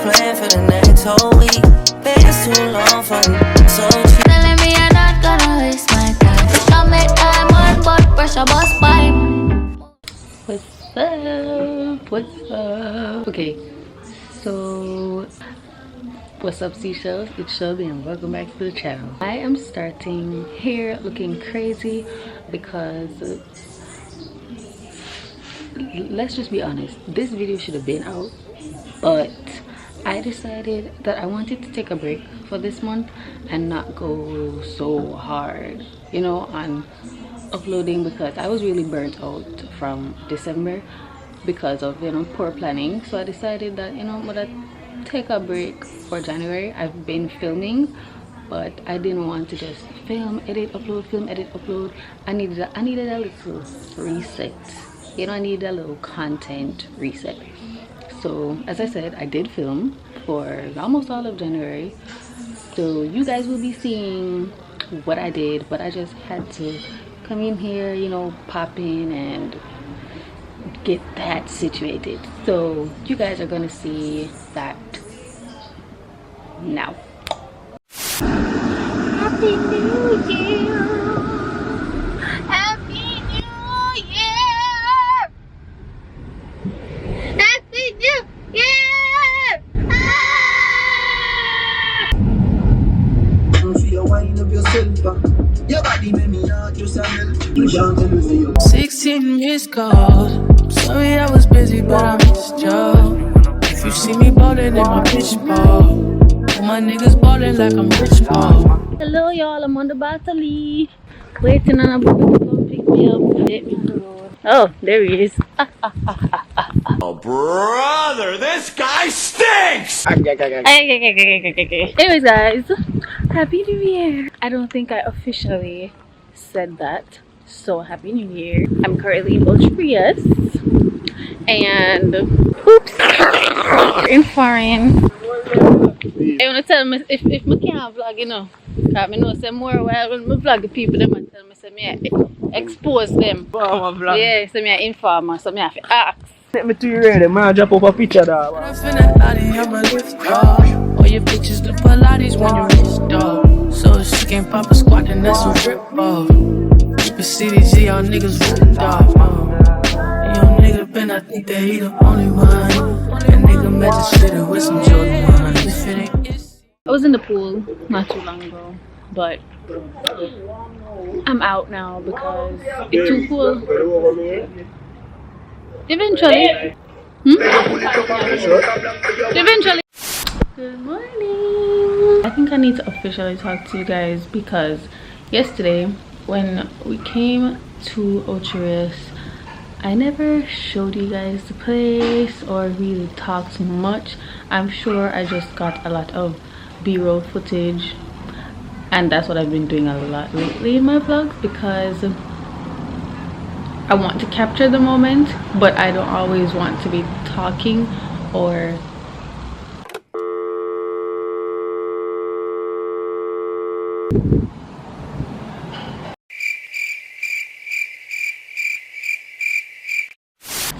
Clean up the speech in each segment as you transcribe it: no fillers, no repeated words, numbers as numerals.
plan for the next whole week. It's too long for me, so cheap. Telling me you're not gonna waste my time. Wish I make diamond, but pressure bust pipe. What's up? What's up? Okay, so what's up, Seashells? It's Shelby and welcome back to the channel. I am starting here looking crazy because let's just be honest, this video should have been out, but I decided that I wanted to take a break for this month and not go so hard, you know, on uploading, because I was really burnt out from December because of, you know, poor planning. So I decided that, you know, I'm gonna take a break for January. I've been filming, but I didn't want to just film, edit, upload, film, edit, upload. I needed a little reset, you know. I needed a little content reset. So as I said, I did film for almost all of January, so you guys will be seeing what I did, but I just had to come in here, you know, pop in and get that situated. So you guys are gonna see that now. Happy New Year! Happy New Year! Happy New Year! Your body made me out, you smell. 16 missed calls. Sorry I was busy, but I missed you. If you see me ballin' in my bitch ball, all my niggas ballin' like I'm rich ball. Hello y'all, I'm on the battery waiting on a boy to come pick me up, get me on the road. Oh, there he is. Oh brother, this guy stinks! Anyways guys, happy new year. I don't think I officially said that, so happy new year. I'm currently in Julius and oops, in foreign. I want to tell me if I can't vlog, you know, because I know some more while when I vlog the people, they might tell me, say me expose them. Yeah, so me an informer, so me have to ask. Let me to you ready, man. Drop up a picture there. I'm finna body, I'ma lift off. All your bitches do Pilates when you rich dog. So she can't pop a squat, then that's a rip off. Keep a CDG, y'all niggas ripped off. Young nigga been, I think that he the only one. That nigga magic fitted with some Jordan 1. I was in the pool not too long ago, but I'm out now because it's too cool. Eventually. Eventually. Good morning. I think I need to officially talk to you guys because yesterday when we came to Julius, I never showed you guys the place or really talked much. I'm sure I just got a lot of B-roll footage, and that's what I've been doing a lot lately in my vlogs because I want to capture the moment, but I don't always want to be talking or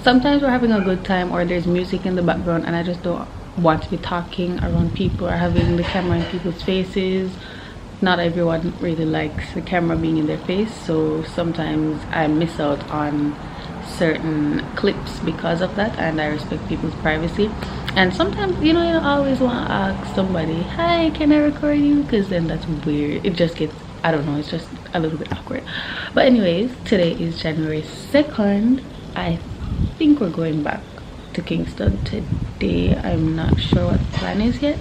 sometimes we're having a good time or there's music in the background and I just don't want to be talking around people or having the camera in people's faces. Not everyone really likes the camera being in their face, so sometimes I miss out on certain clips because of that, and I respect people's privacy. And sometimes, you know, you don't always want to ask somebody, hi, can I record you? Because then that's weird. It just gets, I don't know, it's just a little bit awkward. But anyways, today is January 2nd. I think we're going back to Kingston today. I'm not sure what the plan is yet,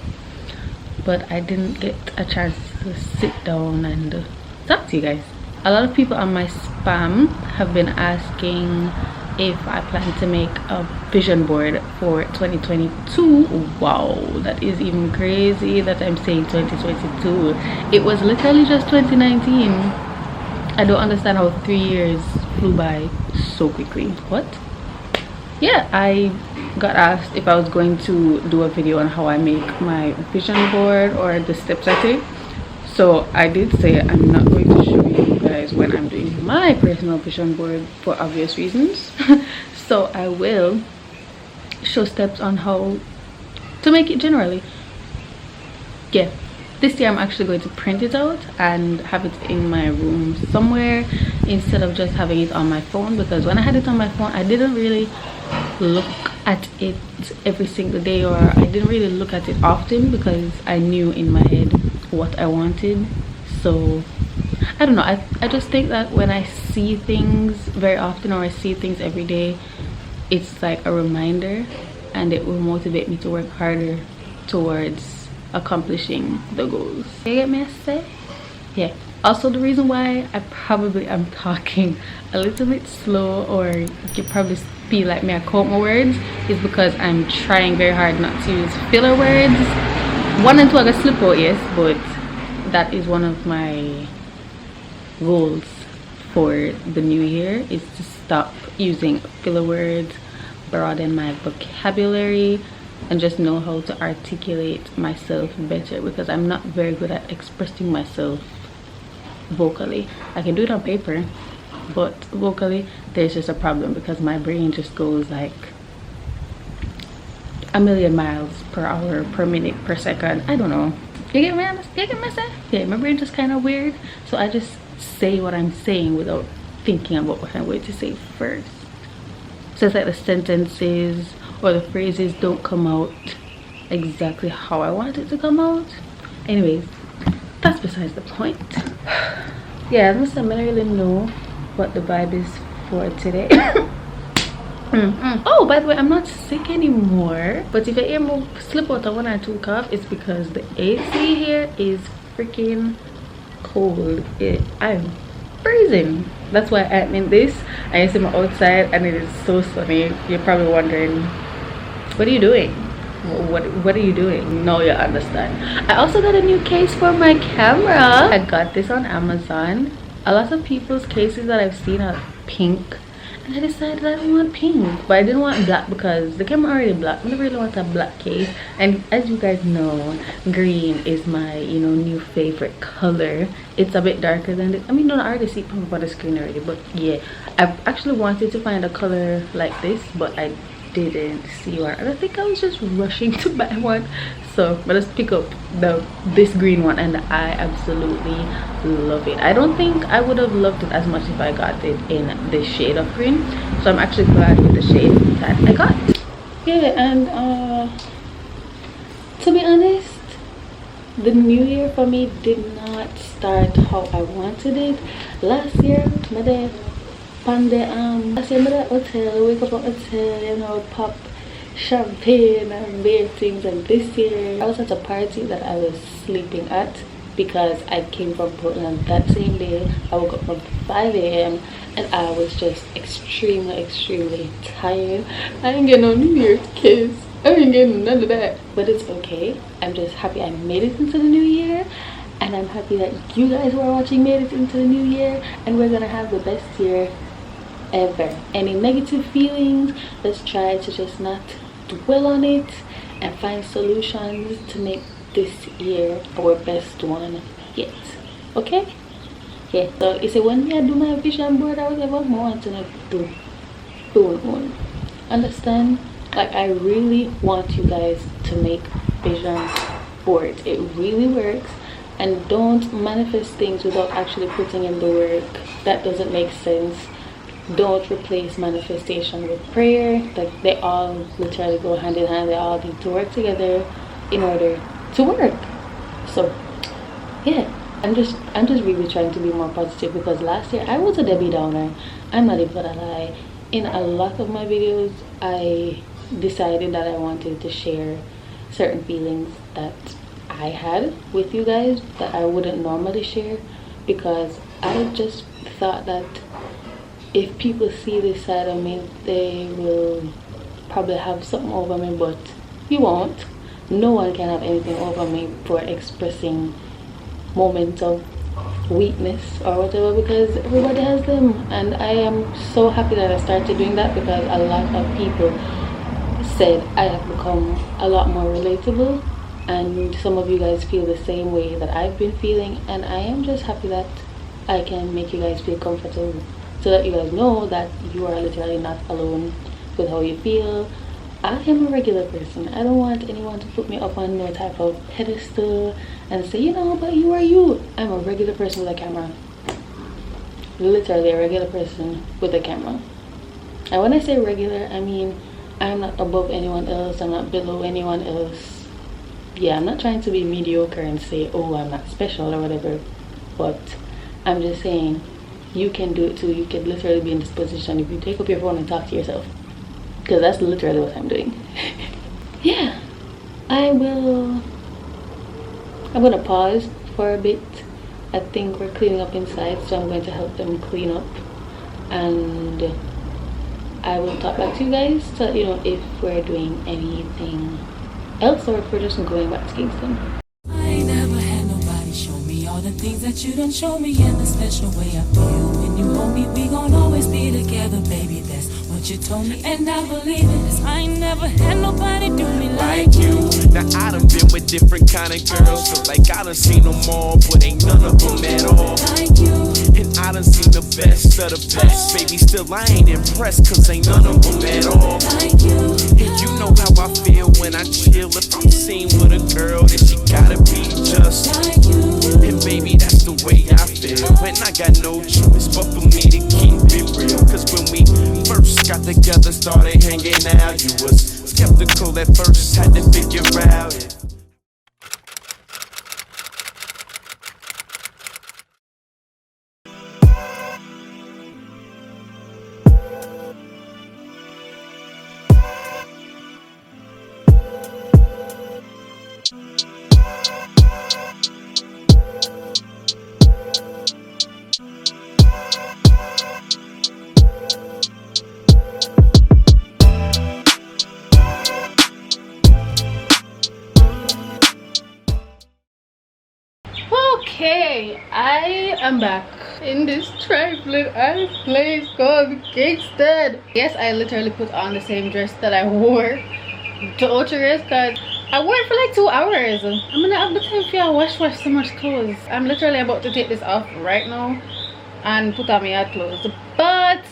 but I didn't get a chance to sit down and talk to you guys. A lot of people on my spam have been asking if I plan to make a vision board for 2022. Wow, that is even crazy that I'm saying 2022. It was literally just 2019. I don't understand how 3 years flew by so quickly. What? Yeah, I got asked if I was going to do a video on how I make my vision board or the steps I take. So I did say I'm not going to show you guys when I'm doing my personal vision board for obvious reasons. So I will show steps on how to make it generally. Yeah, this year I'm actually going to print it out and have it in my room somewhere instead of just having it on my phone, because when I had it on my phone I didn't really look at it every single day, or I didn't really look at it often because I knew in my head what I wanted. So I don't know, I just think that when I see things very often, or I see things every day, it's like a reminder and it will motivate me to work harder towards accomplishing the goals. You get me, I say? Yeah. Also, the reason why I probably am talking a little bit slow, or you can probably feel like me I quote my words, is because I'm trying very hard not to use filler words. 1 and 2 I got slip out, yes, but that is one of my goals for the new year, is to stop using filler words, broaden my vocabulary, and just know how to articulate myself better, because I'm not very good at expressing myself vocally. I can do it on paper, but vocally there's just a problem because my brain just goes like a million miles per hour, per minute, per second. I don't know. You get me? You get me? Yeah, my brain just kind of weird, so I just say what I'm saying without thinking about what I'm going to say first. So it's like the sentences or the phrases don't come out exactly how I want it to come out. Anyways, that's besides the point. Yeah, I don't really know what the vibe is for today. Oh, by the way, I'm not sick anymore, but if I hear me slip out of 1 or 2 cough, it's because the AC here is freaking cold. I'm freezing. That's why I'm in this. I am outside and it is so sunny. You're probably wondering, what are you doing? What are you doing? No, you understand. I also got a new case for my camera. I got this on Amazon. A lot of people's cases that I've seen are pink, and I decided I didn't want pink, but I didn't want black because the camera already black. I never really want a black case, and as you guys know, green is my new favorite color. It's a bit darker than this. I mean, no, I already see pink on the screen already, but yeah, I've actually wanted to find a color like this, but I didn't see one, and I think I was just rushing to buy one, so but let's pick up this green one, and I absolutely love it. I don't think I would have loved it as much if I got it in this shade of green, so I'm actually glad with the shade that I got. Yeah, and to be honest, the new year for me did not start how I wanted it. Last year, last year, at hotel, wake up at hotel, pop champagne and beer things. And this year I was at a party that I was sleeping at because I came from Portland that same day. I woke up from 5 a.m. and I was just extremely tired. I didn't get no New Year's kiss. I didn't get none of that, but it's okay. I'm just happy I made it into the new year, and I'm happy that you guys who are watching made it into the new year, and we're gonna have the best year ever. Any negative feelings, let's try to just not dwell on it and find solutions to make this year our best one yet. Okay? Yeah, so you see, when I do my vision board, I was ever more wanting to do one. Understand? Like, I really want you guys to make vision boards. It really works. And don't manifest things without actually putting in the work. That doesn't make sense. Don't replace manifestation with prayer. Like, they all literally go hand in hand. They all need to work together in order to work. So yeah, I'm just really trying to be more positive, because last year I was a Debbie Downer. I'm not even gonna lie. In a lot of my videos, I decided that I wanted to share certain feelings that I had with you guys that I wouldn't normally share, because I just thought that if people see this side of me, they will probably have something over me, but you won't. No one can have anything over me for expressing moments of weakness or whatever, because everybody has them. And I am so happy that I started doing that, because a lot of people said I have become a lot more relatable, and some of you guys feel the same way that I've been feeling, and I am just happy that I can make you guys feel comfortable, so that you guys know that you are literally not alone with how you feel. I am a regular person. I don't want anyone to put me up on no type of pedestal and say, you know, but you are you. I'm a regular person with a camera. Literally a regular person with a camera. And when I say regular, I mean I'm not above anyone else. I'm not below anyone else. Yeah, I'm not trying to be mediocre and say, oh, I'm not special or whatever. But I'm just saying, you can do it too. You can literally be in this position if you take up your phone and talk to yourself. Because that's literally what I'm doing. Yeah, I'm gonna pause for a bit. I think we're cleaning up inside, so I'm going to help them clean up, and I will talk back to you guys to let you know if we're doing anything else or if we're just going back to Kingston. I ain't never had nobody show me all the things that you done show me, and the special way I feel when you hold me. We gon' always be together, baby. That's what you told me, and I believe it. 'Cause I ain't never had nobody do me like you. Now I done been with different kind of girls, so like I done seen them all, but ain't none of them at all like you. And I done seen the best of the best, baby. Still I ain't impressed, 'cause ain't none of them at all like you. And you know how I feel when I chill. If I'm seen with a girl, then she gotta be just like you. And baby, that's the way I feel, and I got no choice but for me to keep it real. 'Cause when we first got together, started hanging out, you was skeptical at first, had to figure out it. Okay, I am back in this trifling ass place called Kingston. Yes, I literally put on the same dress that I wore to Ultra because I wore it for like 2 hours. I'm gonna have the time for you wash so much clothes. I'm literally about to take this off right now and put on my other clothes. But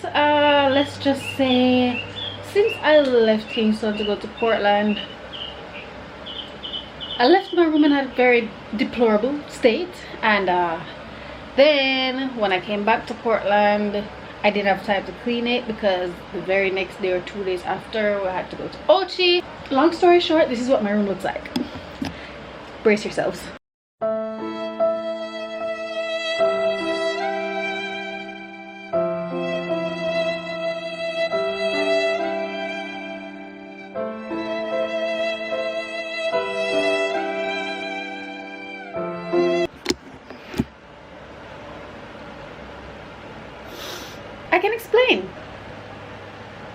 let's just say, since I left Kingston to go to Portland, I left my room in a very deplorable state, and then when I came back to Portland, I didn't have time to clean it because the very next day or 2 days after, we had to go to Ochi. Long story short, this is what my room looks like. Brace yourselves. I can explain.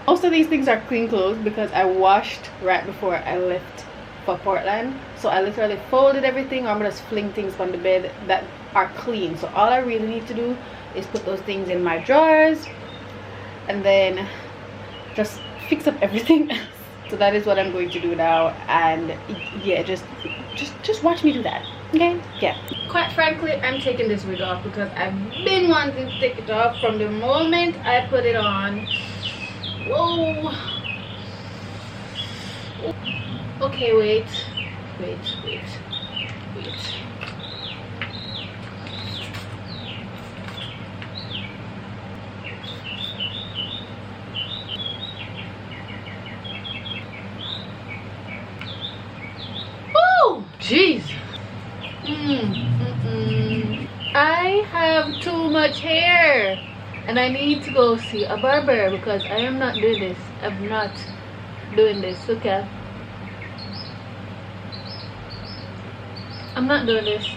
Most of these things are clean clothes because I washed right before I left for Portland. So I literally folded everything, or I'm just fling things on the bed that are clean. So all I really need to do is put those things in my drawers and then just fix up everything else. So that is what I'm going to do now, and yeah, just watch me do that. Okay, yeah. Quite frankly, I'm taking this wig off because I've been wanting to take it off from the moment I put it on. Whoa. Okay, wait. Oh, jeez. I have too much hair and I need to go see a barber because I am not doing this. I'm not doing this. Okay, I'm not doing this.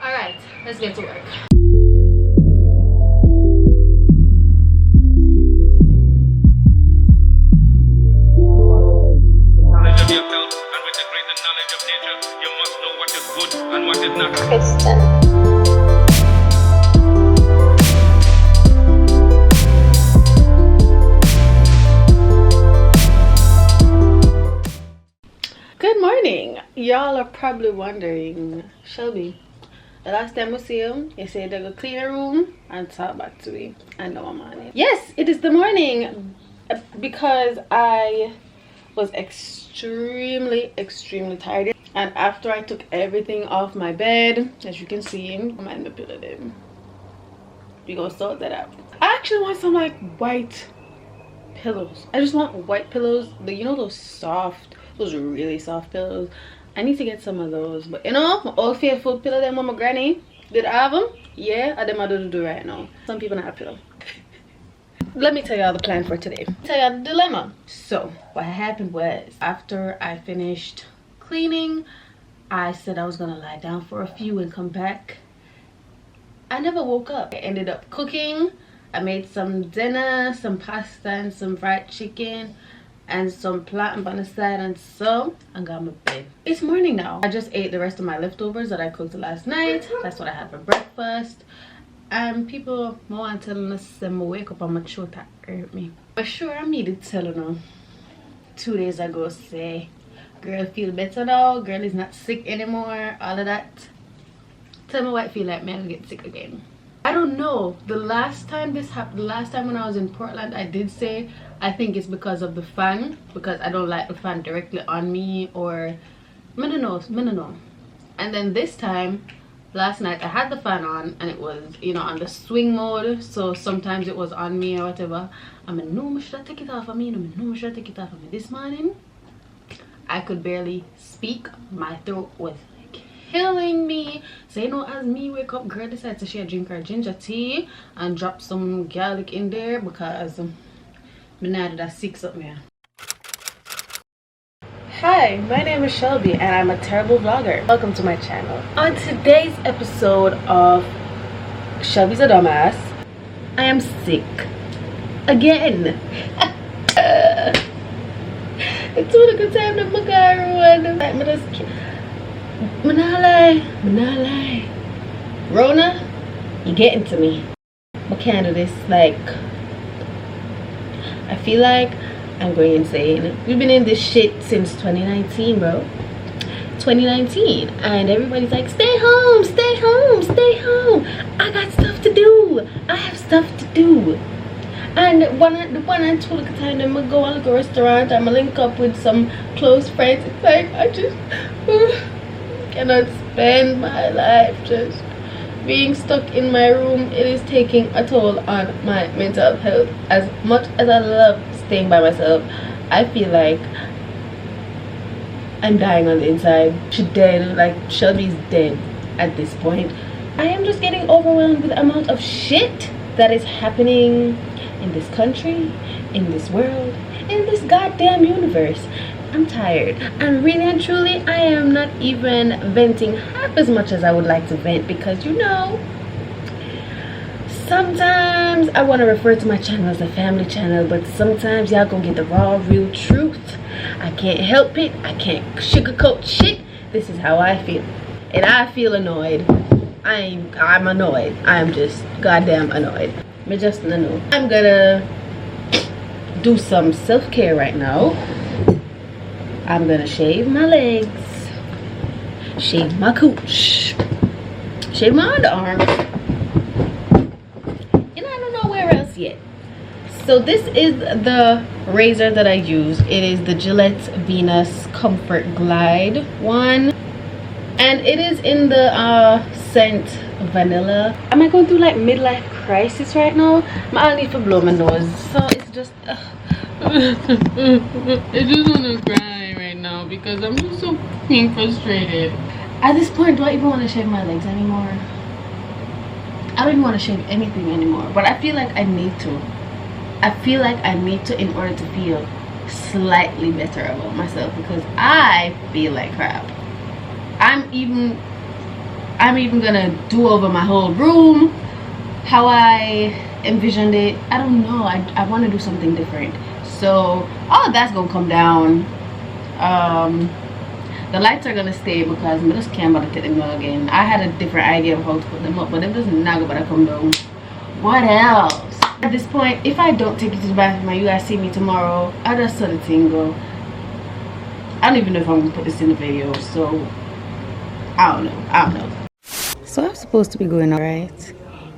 All right, let's get to work. Good morning. Y'all are probably wondering, Shelby, the last time we see him, he said they're gonna clean a room and talk back to me. I know I'm on it. Yes, it is the morning because I was extremely tired, and after I took everything off my bed, as you can see, I'm at the pillow there. We gonna sort that out. I actually want some like white pillows. I just want white pillows. You know those soft, those really soft pillows. I need to get some of those. But you know, my old faithful pillow them with my granny. Did I have them? Yeah, I them I don't do right now. Some people not have pillow. Let me tell y'all the plan for today. Tell y'all the dilemma. So what happened was, after I finished cleaning, I said I was gonna lie down for a few and come back. I never woke up. I ended up cooking. I made some dinner, some pasta and some fried chicken and some plantain on the side, and so I got my bed. It's morning now. I just ate the rest of my leftovers that I cooked last night. That's what I had for breakfast. And people more and telling us them wake up on my throat that hurt me. But sure, I needed telling them 2 days ago, say girl feel better now, girl is not sick anymore, all of that. Tell me what I feel like me, I'll get sick again. I don't know. The last time this happened, the last time when I was in Portland, I did say I think it's because of the fan, because I don't like the fan directly on me, or I don't know. And then this time, last night, I had the fan on and it was, you know, on the swing mode, so sometimes it was on me or whatever. I mean, no, should I take it off of me? No, should I take it off of me? This morning, I could barely speak. My throat was killing me. So you know, as me wake up, girl decided to share drink her ginger tea and drop some garlic in there because me not that sick up here. Hi, my name is Shelby and I'm a terrible vlogger. Welcome to my channel. On today's episode of Shelby's a Dumbass, I am sick again. It's not a good time to look at everyone. Manalai. Rona, you getting to me. I can't do this. Like, I feel like I'm going insane. We've been in this shit since 2019, bro. 2019, and everybody's like, stay home, stay home, stay home. I got stuff to do. I have stuff to do. And when I told the time I'm gonna go on a restaurant, I'm gonna link up with some close friends. It's like I just cannot spend my life just being stuck in my room. It is taking a toll on my mental health. As much as I love staying by myself, I feel like I'm dying on the inside. She's dead. Like, Shelby's dead at this point. I am just getting overwhelmed with the amount of shit that is happening in this country, in this world, in this goddamn universe. I'm tired, and really and truly I am not even venting half as much as I would like to vent, because you know, sometimes I want to refer to my channel as a family channel, but sometimes y'all gonna get the raw real truth. I can't help it. I can't sugarcoat shit. This is how I feel, and I feel annoyed. I'm annoyed. I'm just goddamn annoyed. Me just know. I'm gonna do some self-care right now. I'm gonna shave my legs, shave my cooch, shave my underarms, and I don't know where else yet. So this is the razor that I use. It is the Gillette Venus Comfort Glide one, and it is in the scent vanilla. Am I going through like midlife crisis right now? I need to blow my nose, so it's just I just want to cry right now because I'm just so fucking frustrated. At this point, do I even want to shave my legs anymore? I don't even want to shave anything anymore, but I feel like I need to. I feel like I need to in order to feel slightly better about myself, because I feel like crap. I'm even gonna do over my whole room how I envisioned it. I don't know. I want to do something different. So all of that's gonna come down. The lights are gonna stay because I just can't bother to take them down again. I had a different idea of how to put them up, but them doesn't not gonna come down. What else? At this point, if I don't take you to the bathroom and you guys see me tomorrow, I just saw the thing go. I don't even know if I'm gonna put this in the video, so I don't know. So I'm supposed to be going out, right?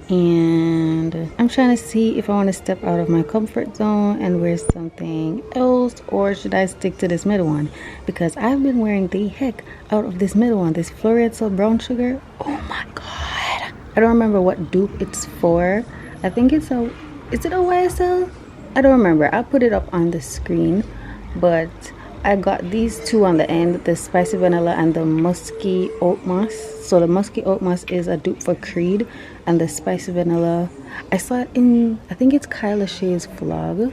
and I'm trying to see if I want to step out of my comfort zone and wear something else, or should I stick to this middle one, because I've been wearing the heck out of this middle one, this Floreal Brown Sugar. Oh my god, I don't remember what dupe it's for. I think it's a, is it a YSL? I don't remember. I'll put it up on the screen, but I got these two on the end, the spicy vanilla and the musky oat moss. So the musky oat moss is a dupe for Creed, and the spicy vanilla, I saw it in, I think it's Kyla Shea's vlog.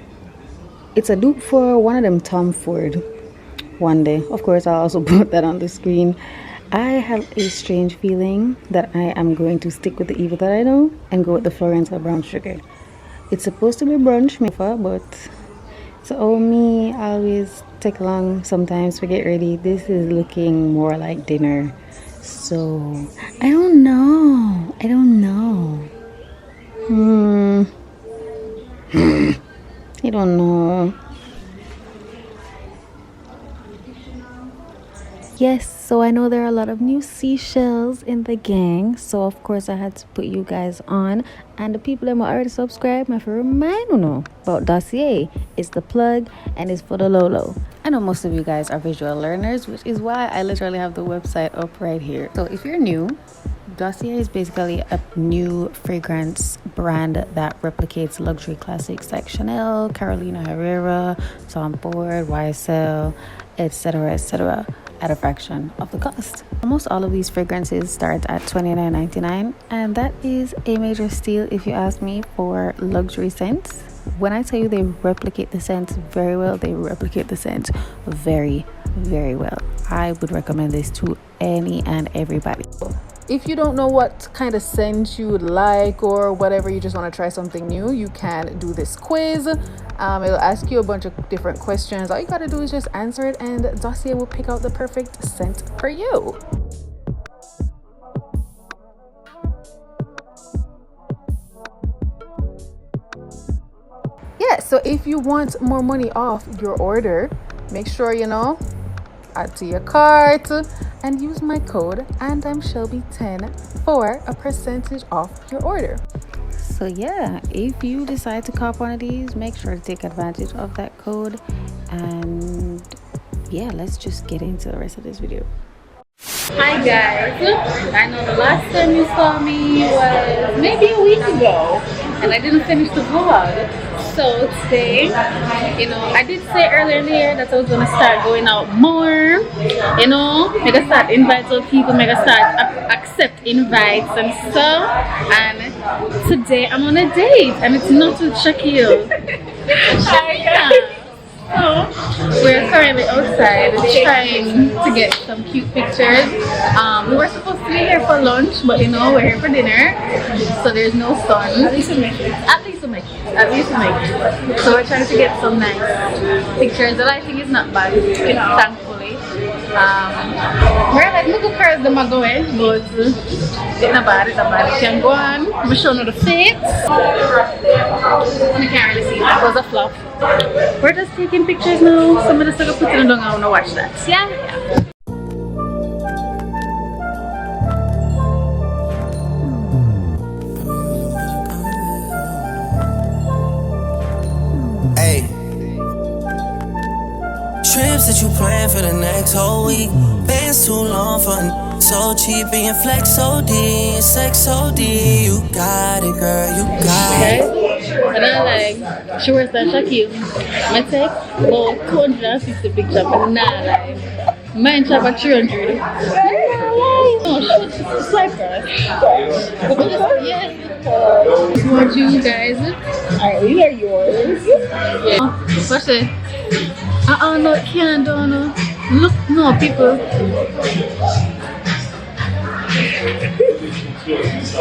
It's a dupe for one of them Tom Ford one day. Of course, I'll also put that on the screen. I have a strange feeling that I am going to stick with the evil that I know and go with the Floreal Brown Sugar. It's supposed to be brunch, but so me always take long sometimes to get ready. This is looking more like dinner, so I don't know. I don't know. Yes, so I know there are a lot of new Seashells in the gang, so of course I had to put you guys on. And the people that already subscribed, my favorite remind you know about Dossier. It's the plug and it's for the Lolo. I know most of you guys are visual learners, which is why I literally have the website up right here. So if you're new, Dossier is basically a new fragrance brand that replicates luxury classics like Chanel, Carolina Herrera, Tom Ford, YSL, etc., at a fraction of the cost. Almost all of these fragrances start at $29.99, and that is a major steal if you ask me for luxury scents. When I tell you they replicate the scent very well, they replicate the scent very, very well. I would recommend this to any and everybody. If you don't know what kind of scent you would like or whatever, you just want to try something new, you can do this quiz. It'll ask you a bunch of different questions. All you gotta do is just answer it, and Dossier will pick out the perfect scent for you. Yeah, so if you want more money off your order, make sure add to your cart and use my code AndImShelby10 for a percentage off your order. So yeah, if you decide to cop one of these, make sure to take advantage of that code. And yeah, let's just get into the rest of this video. Hi guys, I know the last time you saw me was maybe a week ago and I didn't finish the vlog. So today, I did say earlier in the year that I was gonna start going out more, make a start invite other people, make a start accept invites and stuff. And today I'm on a date and it's not with Shaquille. So we're currently outside trying to get some cute pictures. We were supposed to be here for lunch, but we're here for dinner, so there's no sun. At least we make it. So we're trying to get some nice pictures. The lighting is not bad, thankfully. We're like little cars them are going, but it's not bad. You can go on. I'm showing you the fit. You can't really see it. It was a flop. We're just taking pictures now. Some of the stuff I put in the I want to watch that. Yeah. Hey. Trips that you plan for the next whole week. Bands too long for so cheap, being flex OD, sex OD. You got it, girl, you got it. And I like, she wears that Shaquille. I take about 250 pictures, but not like, mine chop at 300. No, she's swipe right. Yeah. What you guys? Alright, these are yours. Yeah. What's it? No, can't do no. Look, no, people.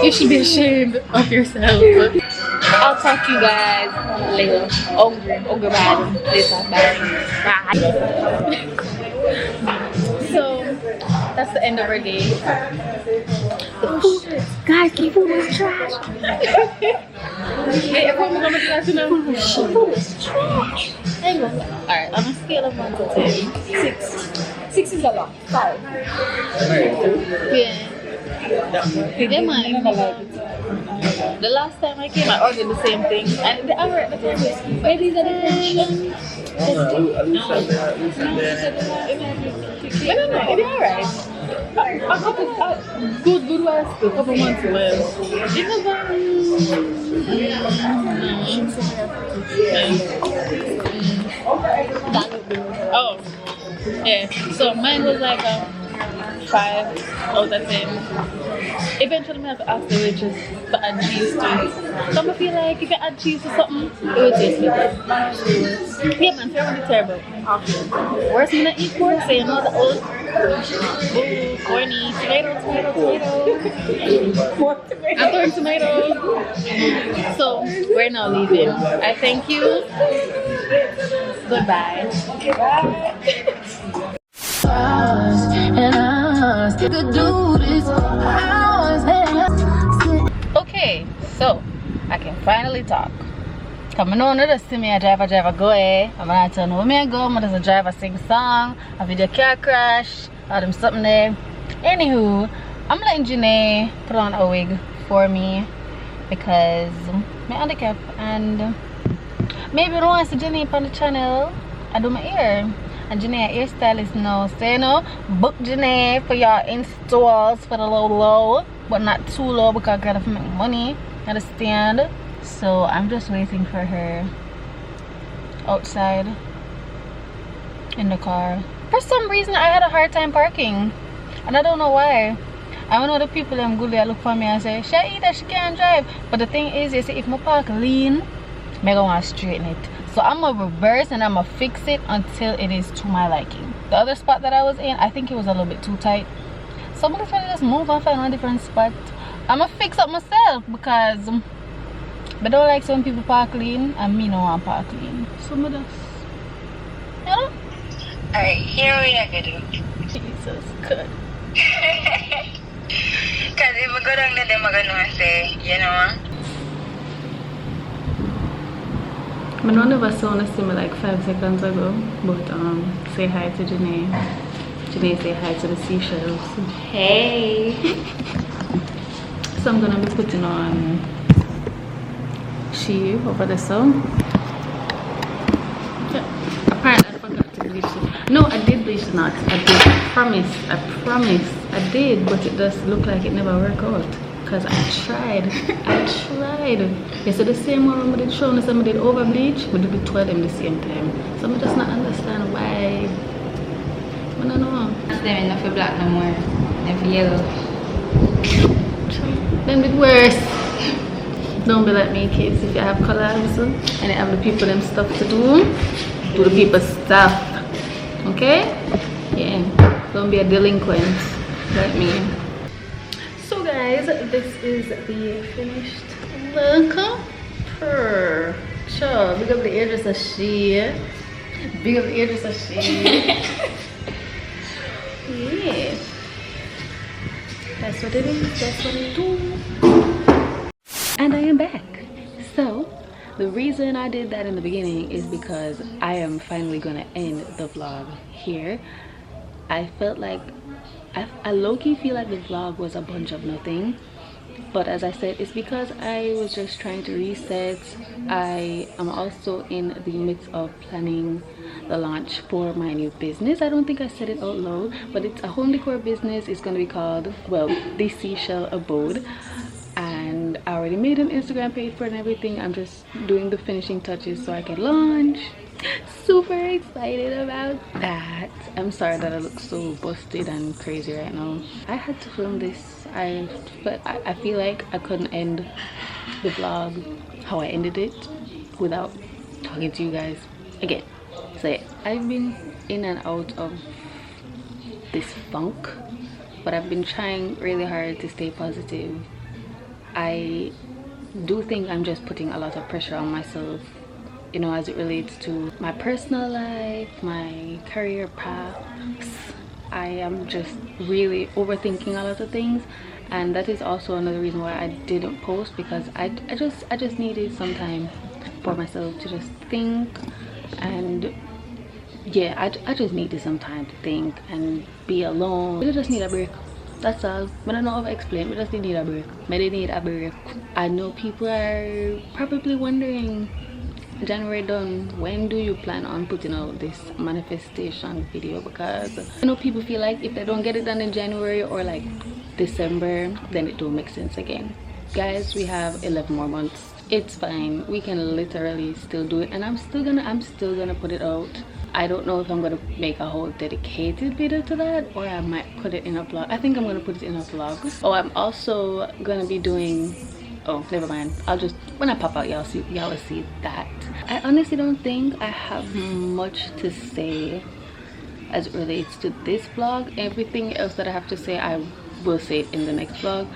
You should be ashamed of yourself. I'll talk to you guys later. Ogre bad. Later, bye. So that's the end of our day. Shit. Guys, keep food was trash. Hey, everyone was on the trash now. Food was trash. Alright, on a scale of 1 to 10. 6 is a lot. 5. Yeah. Yeah, man. The last time I came, I ordered the same thing, and the hour at the time was maybe the different. No, it's alright. A couple, good was a couple months ago. It was oh, yeah. So mine was like 5 out of 10. Eventually, I have to ask the waitress to add cheese to it. So I feel like if you add cheese to something, it would taste better. Yeah, man, fair really terrible. Worst when I eat pork, so you know the old corny tomato. I'm throwing tomato. So we're now leaving. I thank you. Goodbye. Okay, so I can finally talk. Coming on to see me a driver go I'm gonna tell you where me go, but there's a driver sing song, a video car crash, or them something there. Anywho, I'm letting Janae put on a wig for me because my handicap, and maybe you don't want to see Janae on the channel. I do my hair. And Janae hairstylist now. So you know, book Janae for your installs for the low, but not too low because I gotta make money. Understand? So I'm just waiting for her outside in the car. For some reason I had a hard time parking, and I don't know why. I don't know the people them good they look for me and say, she either she can't drive. But the thing is, you see, if my park lean, I'm gonna want to straighten it. So I'm gonna reverse and I'm gonna fix it until it is to my liking. The other spot that I was in, I think it was a little bit too tight. So I'm gonna try to just move and find a different spot. I'm gonna fix up myself because I don't like some people park clean and me no want park clean. So I'm just, you know? Alright, here we are gonna do. Jesus, good. Cause if I go down there, I'm gonna say, you know. I know never saw her see me like 5 seconds ago, but say hi to Janae. Janae say hi to the Seashells. Hey. So I'm gonna be putting on she over the sun. Yeah. Apparently I forgot to bleach it. No, I did bleach it not. I did. I promise. I did, but it does look like it never worked out. Because I tried. You see the same one when I did show us, I did over bleach, we did the two of them the same time. So I just not understand why. I don't know. Them enough for black no more. Them for yellow. Them did worse. Don't be like me, kids. If you have collabs and you have the people them stuff to do the people stuff. Okay? Yeah. Don't be a delinquent like me. So guys, this is the finished look. Sure, big up the hairdresser she. Big up the hairdresser she. Yeah. That's what it is. That's what it do. And I am back. So the reason I did that in the beginning is because I am finally gonna end the vlog here. I felt like I low-key feel like the vlog was a bunch of nothing, but as I said, it's because I was just trying to reset. I am also in the midst of planning the launch for my new business. I don't think I said it out loud, but it's a home decor business. It's going to be called, well, the Seashell Abode, and I already made an Instagram page for it and everything. I'm just doing the finishing touches so I can launch. Super excited about that. I'm sorry that I look so busted and crazy right now. I had to film this, but I feel like I couldn't end the vlog how I ended it without talking to you guys again. So yeah, I've been in and out of this funk, but I've been trying really hard to stay positive. I do think I'm just putting a lot of pressure on myself, you know, as it relates to my personal life, my career paths. I am just really overthinking a lot of things, and that is also another reason why I didn't post, because I just needed some time for myself to just think. And yeah, I just needed some time to think and be alone. I just need a break. That's all. But I don't over explain. We just need a break. Maybe need a break. I know people are probably wondering, January done, when do you plan on putting out this manifestation video? Because I know people feel like if they don't get it done in January or like December, then it don't make sense again. Guys, we have 11 more months. It's fine. We can literally still do it, and I'm still gonna put it out. I don't know if I'm gonna make a whole dedicated video to that, or I might put it in a vlog. I think I'm gonna put it in a vlog. Oh, I'm also gonna be doing, oh, never mind. I'll just, when I pop out, y'all will see that. I honestly don't think I have much to say as it relates to this vlog. Everything else that I have to say, I will say it in the next vlog.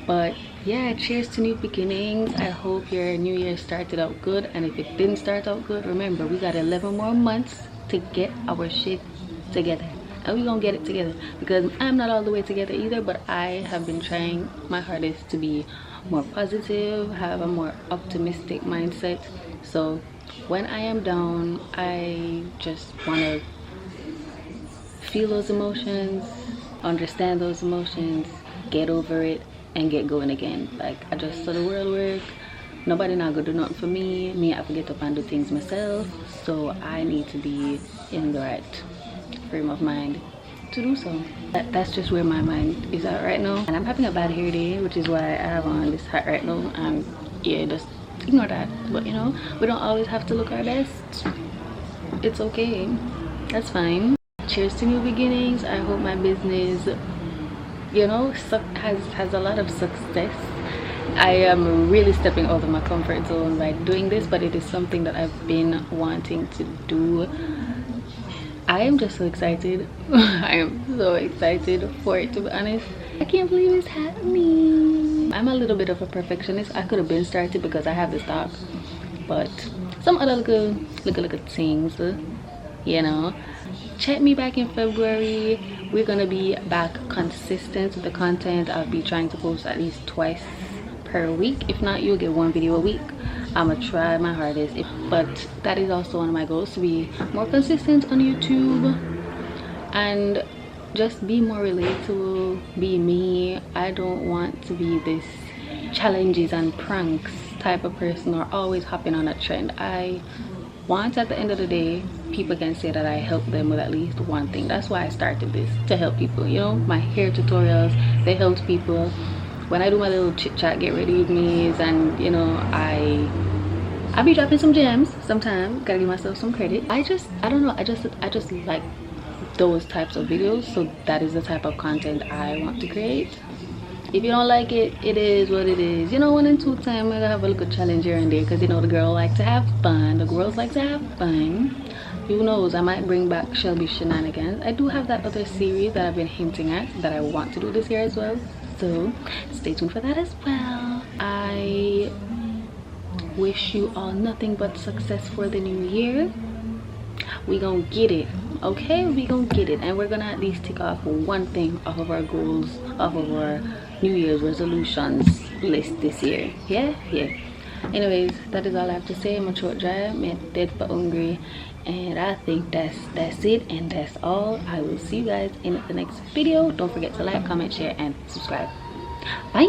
But yeah, cheers to new beginnings. I hope your new year started out good, and if it didn't start out good, remember we got 11 more months to get our shit together, and we're gonna get it together, because I'm not all the way together either, but I have been trying my hardest to be more positive, have a more optimistic mindset. So when I am down, I just want to feel those emotions, understand those emotions, get over it, and get going again. Like, I just saw the world work. Nobody not gonna do nothing for me. I have to get up and do things myself, so I need to be in the right frame of mind to do so. That's just where my mind is at right now, and I'm having a bad hair day, which is why I have on this hat right now. And yeah, just ignore that. But you know, we don't always have to look our best. It's okay, that's fine. Cheers to new beginnings. I hope my business, you know, has a lot of success. I am really stepping out of my comfort zone by doing this, but it is something that I've been wanting to do. I am just so excited. I am so excited for it, to be honest. I can't believe it's happening. I'm a little bit of a perfectionist. I could have been started because I have the stock, but some other little things, you know. Check me back in February. We're gonna be back consistent with the content. I'll be trying to post at least twice per week. If not, you'll get one video a week. I'm gonna try my hardest, but that is also one of my goals, to be more consistent on YouTube and just be more relatable, be me. I don't want to be this challenges and pranks type of person or always hopping on a trend. I want, at the end of the day, people can say that I helped them with at least one thing. That's why I started this, to help people. You know, my hair tutorials, they helped people. When I do my little chit chat, get ready with me, and you know, I be dropping some gems sometimes. Gotta give myself some credit. I don't know, I just like those types of videos, so that is the type of content I want to create. If you don't like it, it is what it is. You know, 1 and 2 times I gotta have a little challenge here and there, because you know the girl like to have fun. The girls like to have fun. Who knows, I might bring back Shelby Shenanigans. I do have that other series that I've been hinting at that I want to do this year as well, so stay tuned for that as well. I wish you all nothing but success for the new year. We gonna get it, okay? We gonna get it, and we're gonna at least tick off one thing off of our goals, off of our New Year's resolutions list this year. Yeah. Anyways, that is all I have to say. My throat dry, I'm dead but hungry, and I think that's it, and that's all. I will see you guys in the next video. Don't forget to like, comment, share, and subscribe. Bye.